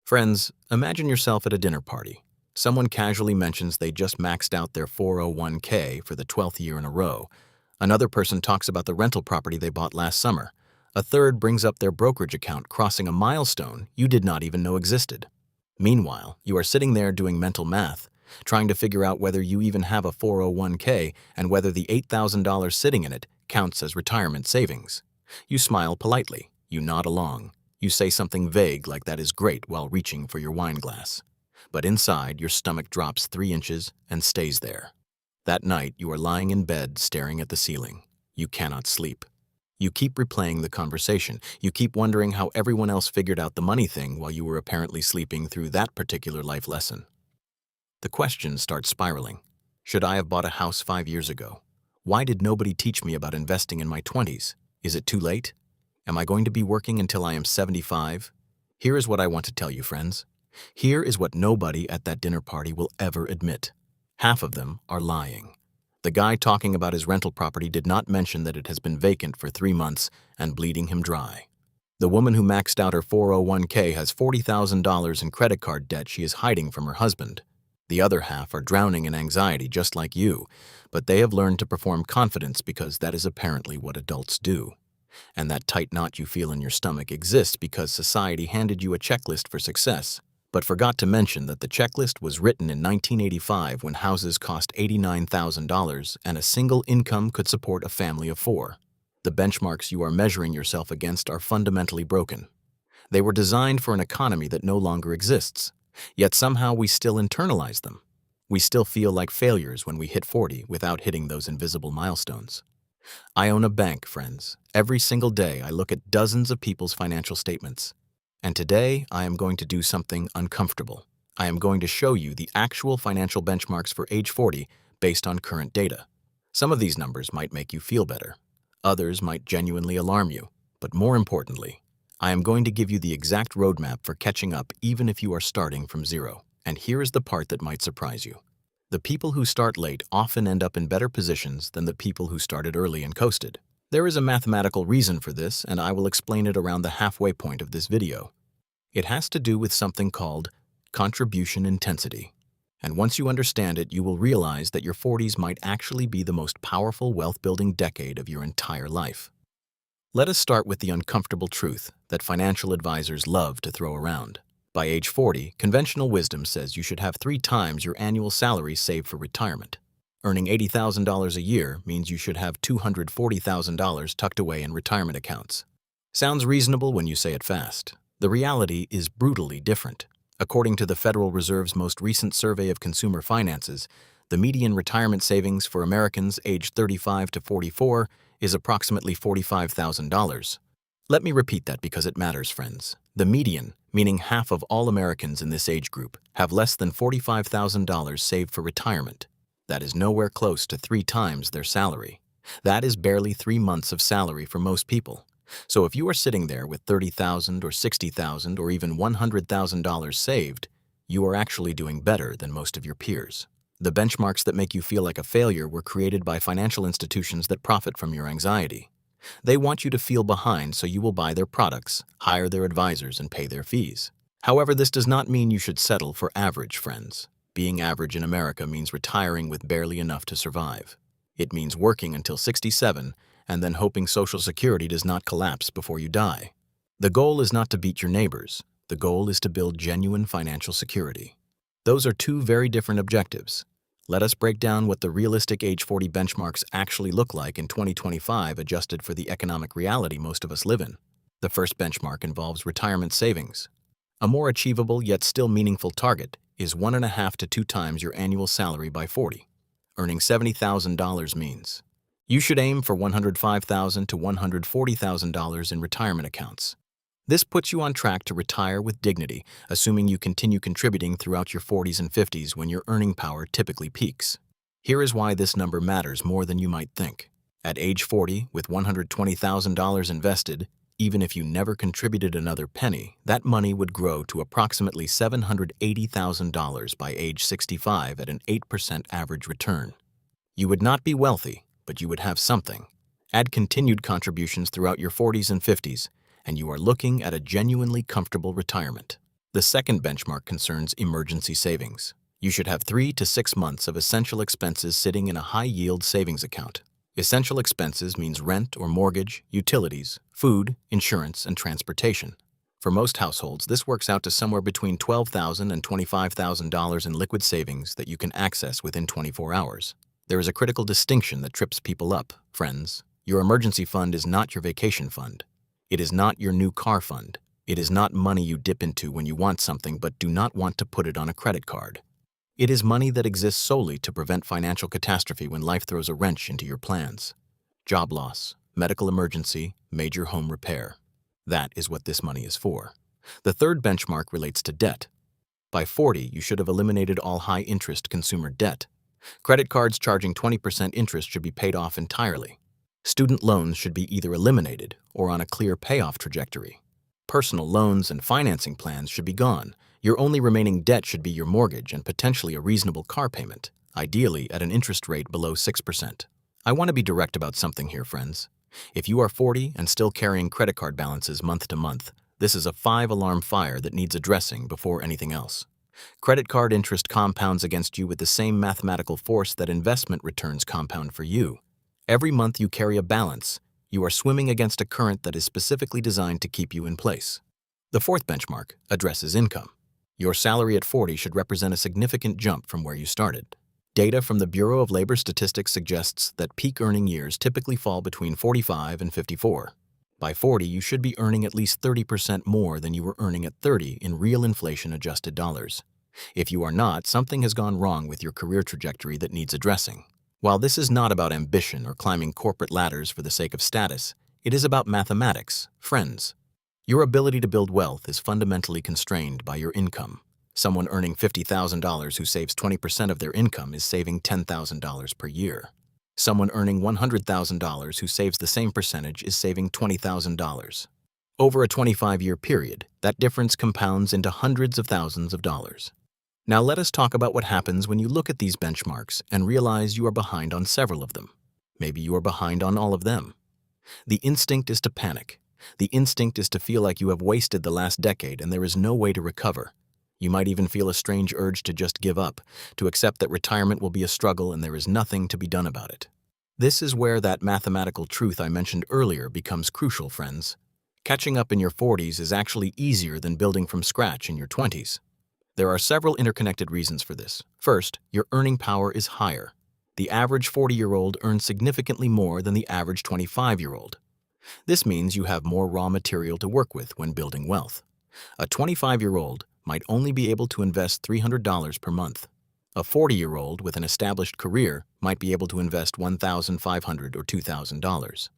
Friends, imagine yourself at a dinner party. Someone casually mentions they just maxed out their 401k for the 12th year in a row. Another person talks about the rental property they bought last summer. A third brings up their brokerage account crossing a milestone you did not even know existed. Meanwhile, you are sitting there doing mental math, trying to figure out whether you even have a 401k and whether the $8,000 sitting in it counts as retirement savings. You smile politely, you nod along. You say something vague like that is great while reaching for your wine glass. But inside, your stomach drops 3 inches and stays there. That night, you are lying in bed staring at the ceiling. You cannot sleep. You keep replaying the conversation. You keep wondering how everyone else figured out the money thing while you were apparently sleeping through that particular life lesson. The questions start spiraling. Should I have bought a house 5 years ago? Why did nobody teach me about investing in my 20s? Is it too late? Am I going to be working until I am 75? Here is what I want to tell you, friends. Here is what nobody at that dinner party will ever admit. Half of them are lying. The guy talking about his rental property did not mention that it has been vacant for 3 months and bleeding him dry. The woman who maxed out her 401k has $40,000 in credit card debt she is hiding from her husband. The other half are drowning in anxiety just like you, but they have learned to perform confidence because that is apparently what adults do. And that tight knot you feel in your stomach exists because society handed you a checklist for success, but forgot to mention that the checklist was written in 1985 when houses cost $89,000 and a single income could support a family of 4. The benchmarks you are measuring yourself against are fundamentally broken. They were designed for an economy that no longer exists, yet somehow we still internalize them. We still feel like failures when we hit 40 without hitting those invisible milestones. I own a bank, friends. Every single day I look at dozens of people's financial statements. And today I am going to do something uncomfortable. I am going to show you the actual financial benchmarks for age 40 based on current data. Some of these numbers might make you feel better. Others might genuinely alarm you. But more importantly, I am going to give you the exact roadmap for catching up even if you are starting from zero. And here is the part that might surprise you. The people who start late often end up in better positions than the people who started early and coasted. There is a mathematical reason for this, and I will explain it around the halfway point of this video. It has to do with something called contribution intensity. And once you understand it, you will realize that your 40s might actually be the most powerful wealth-building decade of your entire life. Let us start with the uncomfortable truth that financial advisors love to throw around. By age 40, conventional wisdom says you should have 3 times your annual salary saved for retirement. Earning $80,000 a year means you should have $240,000 tucked away in retirement accounts. Sounds reasonable when you say it fast. The reality is brutally different. According to the Federal Reserve's most recent survey of consumer finances, the median retirement savings for Americans aged 35 to 44 is approximately $45,000. Let me repeat that because it matters, friends. The median, meaning half of all Americans in this age group, have less than $45,000 saved for retirement. That is nowhere close to 3 times their salary. That is barely 3 months of salary for most people. So if you are sitting there with $30,000 or $60,000 or even $100,000 saved, you are actually doing better than most of your peers. The benchmarks that make you feel like a failure were created by financial institutions that profit from your anxiety. They want you to feel behind so you will buy their products, hire their advisors, and pay their fees. However, this does not mean you should settle for average, friends. Being average in America means retiring with barely enough to survive. It means working until 67 and then hoping Social Security does not collapse before you die. The goal is not to beat your neighbors. The goal is to build genuine financial security. Those are 2 very different objectives. Let us break down what the realistic age 40 benchmarks actually look like in 2025 adjusted for the economic reality most of us live in. The first benchmark involves retirement savings. A more achievable yet still meaningful target is 1.5 to 2 times your annual salary by 40. Earning $70,000 means you should aim for $105,000 to $140,000 in retirement accounts. This puts you on track to retire with dignity, assuming you continue contributing throughout your 40s and 50s when your earning power typically peaks. Here is why this number matters more than you might think. At age 40, with $120,000 invested, even if you never contributed another penny, that money would grow to approximately $780,000 by age 65 at an 8% average return. You would not be wealthy, but you would have something. Add continued contributions throughout your 40s and 50s, and you are looking at a genuinely comfortable retirement. The second benchmark concerns emergency savings. You should have 3 to 6 months of essential expenses sitting in a high-yield savings account. Essential expenses means rent or mortgage, utilities, food, insurance, and transportation. For most households, this works out to somewhere between $12,000 and $25,000 in liquid savings that you can access within 24 hours. There is a critical distinction that trips people up, friends. Your emergency fund is not your vacation fund. It is not your new car fund. It is not money you dip into when you want something but do not want to put it on a credit card. It is money that exists solely to prevent financial catastrophe when life throws a wrench into your plans. Job loss, medical emergency, major home repair. That is what this money is for. The third benchmark relates to debt. By 40, you should have eliminated all high-interest consumer debt. Credit cards charging 20% interest should be paid off entirely. Student loans should be either eliminated or on a clear payoff trajectory. Personal loans and financing plans should be gone. Your only remaining debt should be your mortgage and potentially a reasonable car payment, ideally at an interest rate below 6%. I want to be direct about something here, friends. If you are 40 and still carrying credit card balances month to month, this is a 5-alarm fire that needs addressing before anything else. Credit card interest compounds against you with the same mathematical force that investment returns compound for you. Every month you carry a balance. You are swimming against a current that is specifically designed to keep you in place. The fourth benchmark addresses income. Your salary at 40 should represent a significant jump from where you started. Data from the Bureau of Labor Statistics suggests that peak earning years typically fall between 45 and 54. By 40, you should be earning at least 30% more than you were earning at 30 in real inflation-adjusted dollars. If you are not, something has gone wrong with your career trajectory that needs addressing. While this is not about ambition or climbing corporate ladders for the sake of status, it is about mathematics, friends. Your ability to build wealth is fundamentally constrained by your income. Someone earning $50,000 who saves 20% of their income is saving $10,000 per year. Someone earning $100,000 who saves the same percentage is saving $20,000. Over a 25-year period, that difference compounds into hundreds of thousands of dollars. Now let us talk about what happens when you look at these benchmarks and realize you are behind on several of them. Maybe you are behind on all of them. The instinct is to panic. The instinct is to feel like you have wasted the last decade and there is no way to recover. You might even feel a strange urge to just give up, to accept that retirement will be a struggle and there is nothing to be done about it. This is where that mathematical truth I mentioned earlier becomes crucial, friends. Catching up in your 40s is actually easier than building from scratch in your 20s. There are several interconnected reasons for this. First, your earning power is higher. The average 40-year-old earns significantly more than the average 25-year-old. This means you have more raw material to work with when building wealth. A 25-year-old might only be able to invest $300 per month. A 40-year-old with an established career might be able to invest $1,500 or $2,000.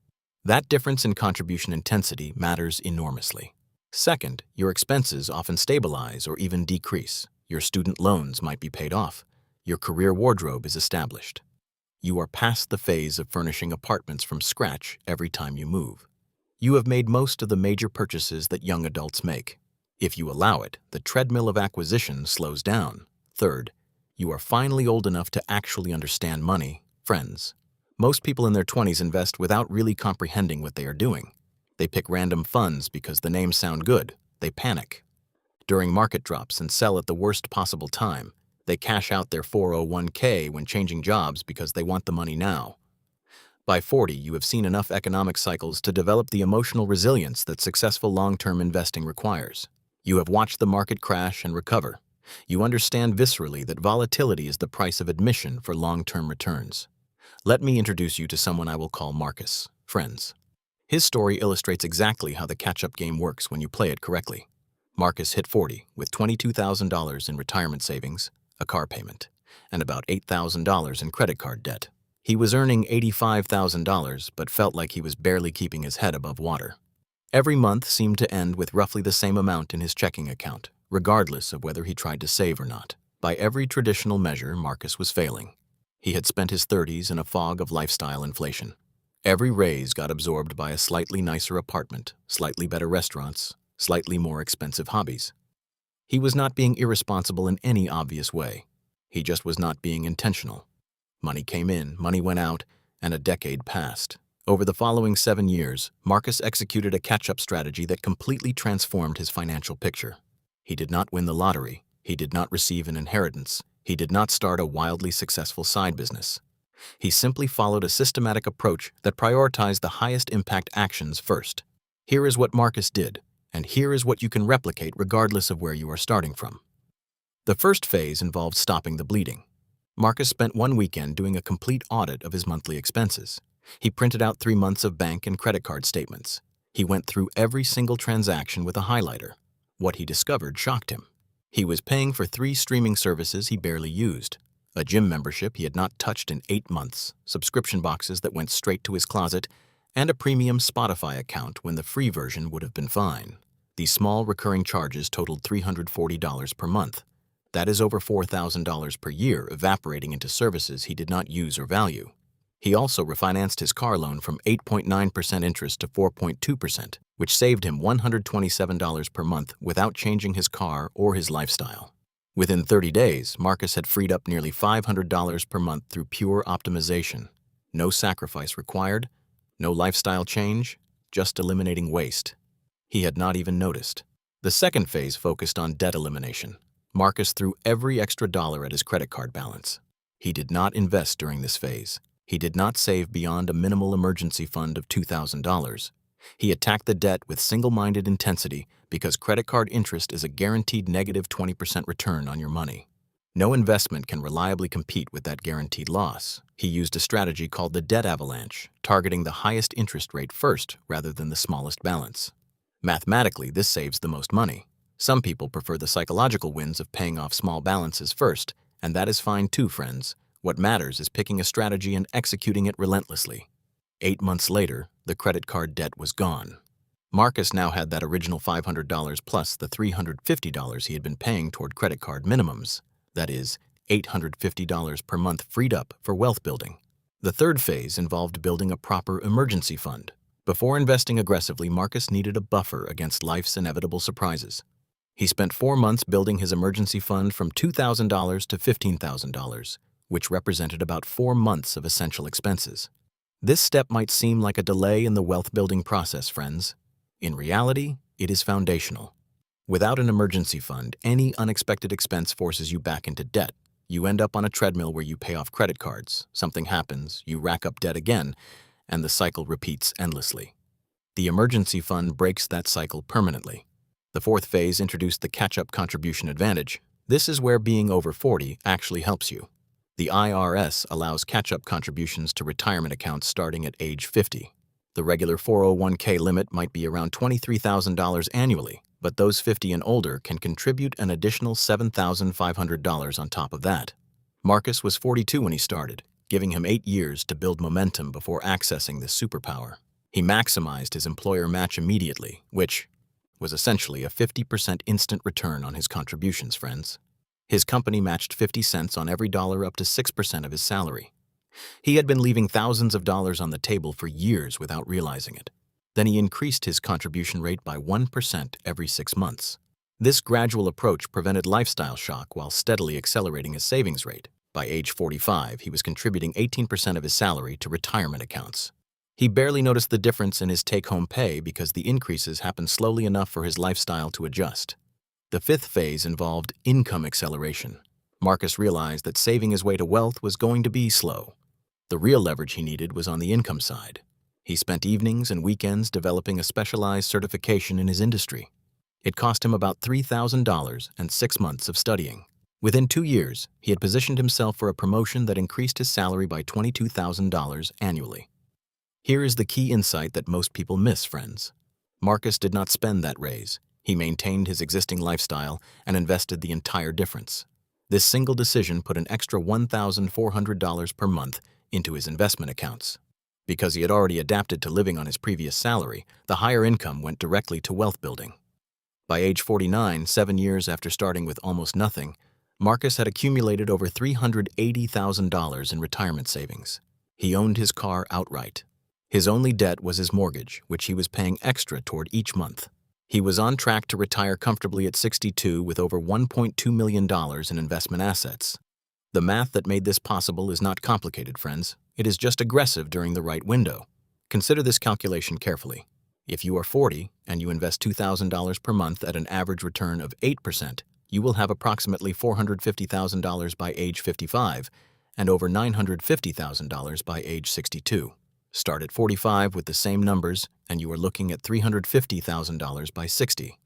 That difference in contribution intensity matters enormously. Second, your expenses often stabilize or even decrease. Your student loans might be paid off. Your career wardrobe is established. You are past the phase of furnishing apartments from scratch every time you move. You have made most of the major purchases that young adults make. If you allow it, the treadmill of acquisition slows down. Third, you are finally old enough to actually understand money, friends. Most people in their 20s invest without really comprehending what they are doing. They pick random funds because the names sound good. They panic. During market drops and sell at the worst possible time. They cash out their 401k when changing jobs because they want the money now. By 40, you have seen enough economic cycles to develop the emotional resilience that successful long-term investing requires. You have watched the market crash and recover. You understand viscerally that volatility is the price of admission for long-term returns. Let me introduce you to someone I will call Marcus, friends. His story illustrates exactly how the catch-up game works when you play it correctly. Marcus hit 40 with $22,000 in retirement savings, a car payment, and about $8,000 in credit card debt. He was earning $85,000 but felt like he was barely keeping his head above water. Every month seemed to end with roughly the same amount in his checking account, regardless of whether he tried to save or not. By every traditional measure, Marcus was failing. He had spent his 30s in a fog of lifestyle inflation. Every raise got absorbed by a slightly nicer apartment, slightly better restaurants, slightly more expensive hobbies. He was not being irresponsible in any obvious way. He just was not being intentional. Money came in, money went out, and a decade passed. Over the following 7 years, Marcus executed a catch-up strategy that completely transformed his financial picture. He did not win the lottery. He did not receive an inheritance. He did not start a wildly successful side business. He simply followed a systematic approach that prioritized the highest impact actions first. Here is what Marcus did, and here is what you can replicate regardless of where you are starting from. The first phase involved stopping the bleeding. Marcus spent one weekend doing a complete audit of his monthly expenses. He printed out 3 months of bank and credit card statements. He went through every single transaction with a highlighter. What he discovered shocked him. He was paying for 3 streaming services he barely used, a gym membership he had not touched in 8 months, subscription boxes that went straight to his closet, and a premium Spotify account when the free version would have been fine. These small recurring charges totaled $340 per month. That is over $4,000 per year evaporating into services he did not use or value. He also refinanced his car loan from 8.9% interest to 4.2%, which saved him $127 per month without changing his car or his lifestyle. Within 30 days, Marcus had freed up nearly $500 per month through pure optimization. No sacrifice required, no lifestyle change, just eliminating waste. He had not even noticed. The second phase focused on debt elimination. Marcus threw every extra dollar at his credit card balance. He did not invest during this phase. He did not save beyond a minimal emergency fund of $2,000. He attacked the debt with single-minded intensity because credit card interest is a guaranteed negative 20% return on your money. No investment can reliably compete with that guaranteed loss. He used a strategy called the debt avalanche, targeting the highest interest rate first rather than the smallest balance. Mathematically, this saves the most money. Some people prefer the psychological wins of paying off small balances first, and that is fine too, friends. What matters is picking a strategy and executing it relentlessly. 8 months later, the credit card debt was gone. Marcus now had that original $500 plus the $350 he had been paying toward credit card minimums. That is, $850 per month freed up for wealth building. The third phase involved building a proper emergency fund. Before investing aggressively, Marcus needed a buffer against life's inevitable surprises. He spent 4 months building his emergency fund from $2,000 to $15,000, which represented about 4 months of essential expenses. This step might seem like a delay in the wealth-building process, friends. In reality, it is foundational. Without an emergency fund, any unexpected expense forces you back into debt. You end up on a treadmill where you pay off credit cards, something happens, you rack up debt again, and the cycle repeats endlessly. The emergency fund breaks that cycle permanently. The fourth phase introduced the catch-up contribution advantage. This is where being over 40 actually helps you. The IRS allows catch-up contributions to retirement accounts starting at age 50. The regular 401k limit might be around $23,000 annually, but those 50 and older can contribute an additional $7,500 on top of that. Marcus was 42 when he started, giving him 8 years to build momentum before accessing this superpower. He maximized his employer match immediately, which was essentially a 50% instant return on his contributions, friends. His company matched 50 cents on every dollar up to 6% of his salary. He had been leaving thousands of dollars on the table for years without realizing it. Then he increased his contribution rate by 1% every 6 months. This gradual approach prevented lifestyle shock while steadily accelerating his savings rate. By age 45, he was contributing 18% of his salary to retirement accounts. He barely noticed the difference in his take-home pay because the increases happened slowly enough for his lifestyle to adjust. The fifth phase involved income acceleration. Marcus realized that saving his way to wealth was going to be slow. The real leverage he needed was on the income side. He spent evenings and weekends developing a specialized certification in his industry. It cost him about $3,000 and 6 months of studying. Within 2 years, he had positioned himself for a promotion that increased his salary by $22,000 annually. Here is the key insight that most people miss, friends. Marcus did not spend that raise. He maintained his existing lifestyle and invested the entire difference. This single decision put an extra $1,400 per month into his investment accounts. Because he had already adapted to living on his previous salary, the higher income went directly to wealth building. By age 49, 7 years after starting with almost nothing, Marcus had accumulated over $380,000 in retirement savings. He owned his car outright. His only debt was his mortgage, which he was paying extra toward each month. He was on track to retire comfortably at 62 with over $1.2 million in investment assets. The math that made this possible is not complicated, friends. It is just aggressive during the right window. Consider this calculation carefully. If you are 40 and you invest $2,000 per month at an average return of 8%, you will have approximately $450,000 by age 55 and over $950,000 by age 62. Start at 45 with the same numbers and you are looking at $350,000 by 60.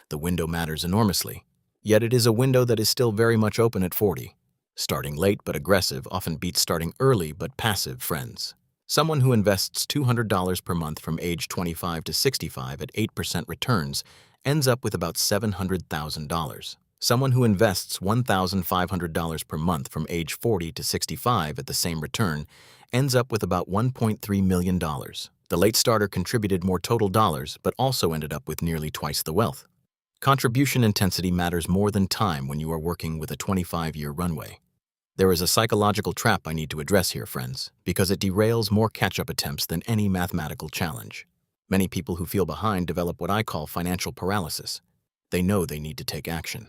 The window matters enormously, yet it is a window that is still very much open at 40. Starting late but aggressive often beats starting early but passive, friends. Someone who invests $200 per month from age 25 to 65 at 8% returns ends up with about $700,000. Someone who invests $1,500 per month from age 40 to 65 at the same return ends up with about $1.3 million. The late starter contributed more total dollars but also ended up with nearly twice the wealth. Contribution intensity matters more than time when you are working with a 25-year runway. There is a psychological trap I need to address here, friends, because it derails more catch-up attempts than any mathematical challenge. Many people who feel behind develop what I call financial paralysis. They know they need to take action.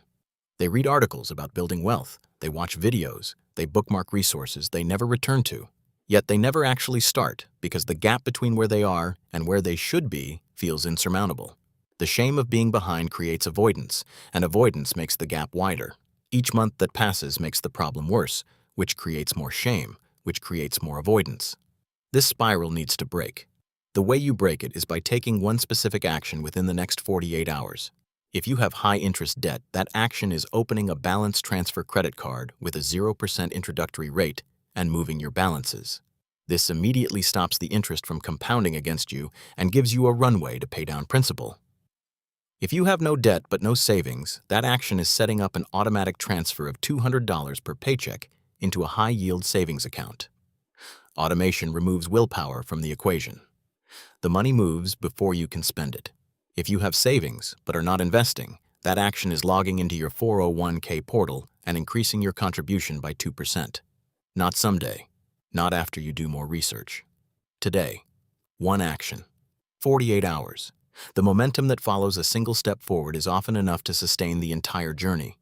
They read articles about building wealth, they watch videos, they bookmark resources they never return to. Yet they never actually start because the gap between where they are and where they should be feels insurmountable. The shame of being behind creates avoidance, and avoidance makes the gap wider. Each month that passes makes the problem worse, which creates more shame, which creates more avoidance. This spiral needs to break. The way you break it is by taking one specific action within the next 48 hours. If you have high-interest debt, that action is opening a balance transfer credit card with a 0% introductory rate and moving your balances. This immediately stops the interest from compounding against you and gives you a runway to pay down principal. If you have no debt but no savings, that action is setting up an automatic transfer of $200 per paycheck into a high-yield savings account. Automation removes willpower from the equation. The money moves before you can spend it. If you have savings but are not investing, that action is logging into your 401k portal and increasing your contribution by 2%. Not someday, not after you do more research. Today, one action, 48 hours. The momentum that follows a single step forward is often enough to sustain the entire journey.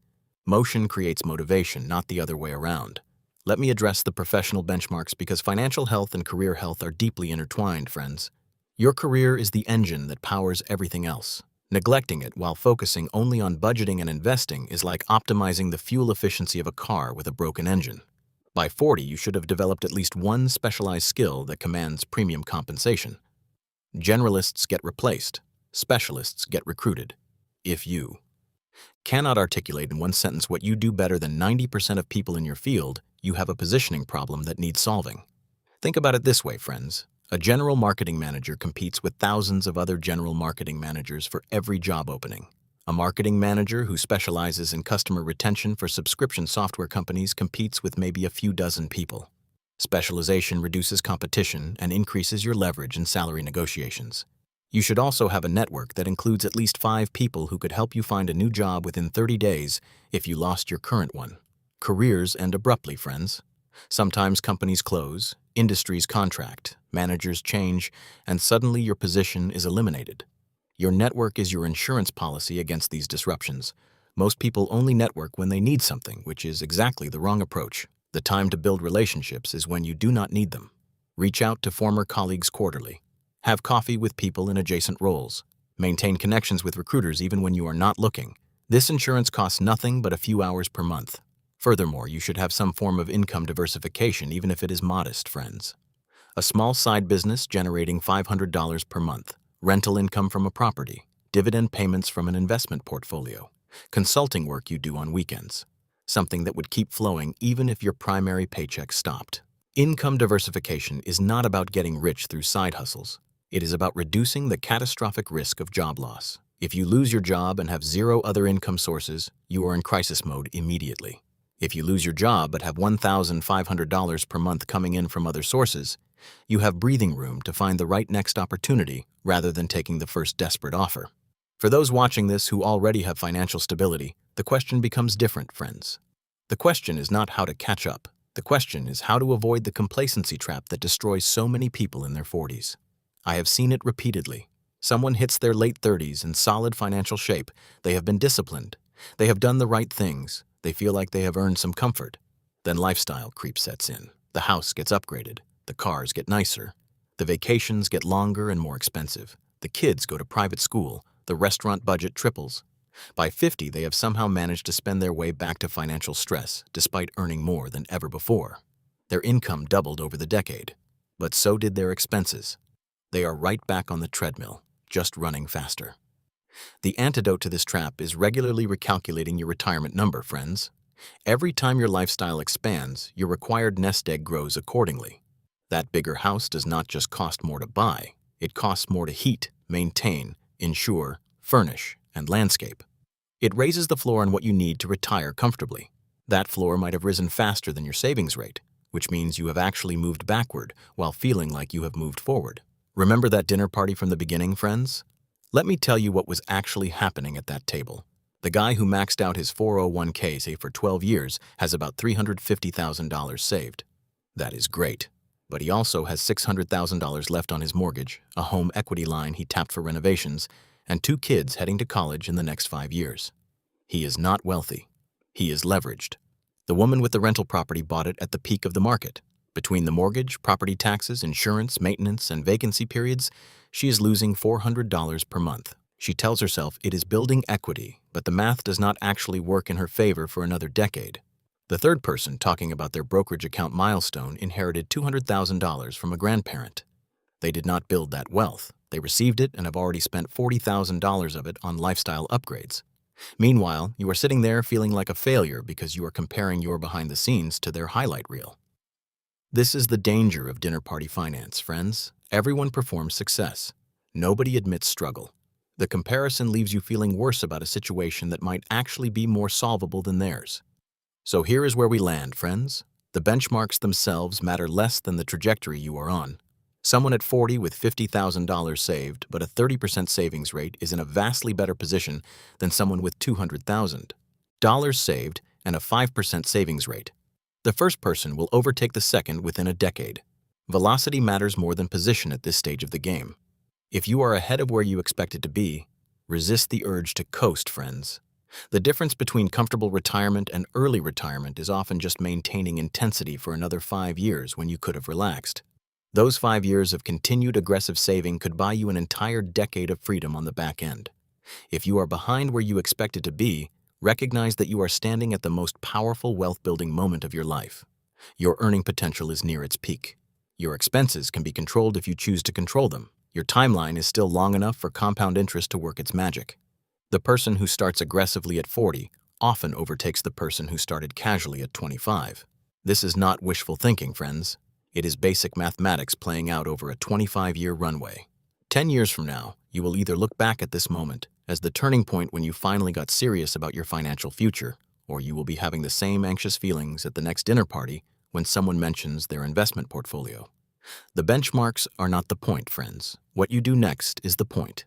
Motion creates motivation, not the other way around. Let me address the professional benchmarks because financial health and career health are deeply intertwined, friends. Your career is the engine that powers everything else. Neglecting it while focusing only on budgeting and investing is like optimizing the fuel efficiency of a car with a broken engine. By 40, you should have developed at least one specialized skill that commands premium compensation. Generalists get replaced, specialists get recruited. If you cannot articulate in one sentence what you do better than 90% of people in your field, you have a positioning problem that needs solving. Think about it this way, friends. A general marketing manager competes with thousands of other general marketing managers for every job opening. A marketing manager who specializes in customer retention for subscription software companies competes with maybe a few dozen people. Specialization reduces competition and increases your leverage in salary negotiations. You should also have a network that includes at least 5 people who could help you find a new job within 30 days if you lost your current one. Careers end abruptly, friends. Sometimes companies close, industries contract, managers change, and suddenly your position is eliminated. Your network is your insurance policy against these disruptions. Most people only network when they need something, which is exactly the wrong approach. The time to build relationships is when you do not need them. Reach out to former colleagues quarterly. Have coffee with people in adjacent roles. Maintain connections with recruiters even when you are not looking. This insurance costs nothing but a few hours per month. Furthermore, you should have some form of income diversification even if it is modest, friends. A small side business generating $500 per month, rental income from a property, dividend payments from an investment portfolio, consulting work you do on weekends. Something that would keep flowing even if your primary paycheck stopped. Income diversification is not about getting rich through side hustles. It is about reducing the catastrophic risk of job loss. If you lose your job and have 0 other income sources, you are in crisis mode immediately. If you lose your job but have $1,500 per month coming in from other sources, you have breathing room to find the right next opportunity rather than taking the first desperate offer. For those watching this who already have financial stability, the question becomes different, friends. The question is not how to catch up. The question is how to avoid the complacency trap that destroys so many people in their 40s. I have seen it repeatedly. Someone hits their late 30s in solid financial shape. They have been disciplined. They have done the right things. They feel like they have earned some comfort. Then lifestyle creep sets in. The house gets upgraded. The cars get nicer. The vacations get longer and more expensive. The kids go to private school, the restaurant budget triples. By 50, they have somehow managed to spend their way back to financial stress despite earning more than ever before. Their income doubled over the decade, but so did their expenses. They are right back on the treadmill, just running faster. The antidote to this trap is regularly recalculating your retirement number, friends. Every time your lifestyle expands, your required nest egg grows accordingly. That bigger house does not just cost more to buy, it costs more to heat, maintain, insure, furnish, and landscape. It raises the floor on what you need to retire comfortably. That floor might have risen faster than your savings rate, which means you have actually moved backward while feeling like you have moved forward. Remember that dinner party from the beginning, friends? Let me tell you what was actually happening at that table. The guy who maxed out his 401k, say for 12 years, has about $350,000 saved. That is great. But he also has $600,000 left on his mortgage, a home equity line he tapped for renovations, and 2 kids heading to college in the next 5 years. He is not wealthy. He is leveraged. The woman with the rental property bought it at the peak of the market. Between the mortgage, property taxes, insurance, maintenance, and vacancy periods, she is losing $400 per month. She tells herself it is building equity, but the math does not actually work in her favor for another decade. The third person talking about their brokerage account milestone inherited $200,000 from a grandparent. They did not build that wealth. They received it and have already spent $40,000 of it on lifestyle upgrades. Meanwhile, you are sitting there feeling like a failure because you are comparing your behind the scenes to their highlight reel. This is the danger of dinner party finance, friends. Everyone performs success. Nobody admits struggle. The comparison leaves you feeling worse about a situation that might actually be more solvable than theirs. So here is where we land, friends. The benchmarks themselves matter less than the trajectory you are on. Someone at 40 with $50,000 saved but a 30% savings rate is in a vastly better position than someone with $200,000 saved and a 5% savings rate. The first person will overtake the second within a decade. Velocity matters more than position at this stage of the game. If you are ahead of where you expected to be, resist the urge to coast, friends. The difference between comfortable retirement and early retirement is often just maintaining intensity for another 5 years when you could have relaxed. Those 5 years of continued aggressive saving could buy you an entire decade of freedom on the back end. If you are behind where you expected to be, recognize that you are standing at the most powerful wealth-building moment of your life. Your earning potential is near its peak. Your expenses can be controlled if you choose to control them. Your timeline is still long enough for compound interest to work its magic. The person who starts aggressively at 40 often overtakes the person who started casually at 25. This is not wishful thinking, friends. It is basic mathematics playing out over a 25-year runway. 10 years from now, you will either look back at this moment as the turning point when you finally got serious about your financial future, or you will be having the same anxious feelings at the next dinner party when someone mentions their investment portfolio. The benchmarks are not the point, friends. What you do next is the point.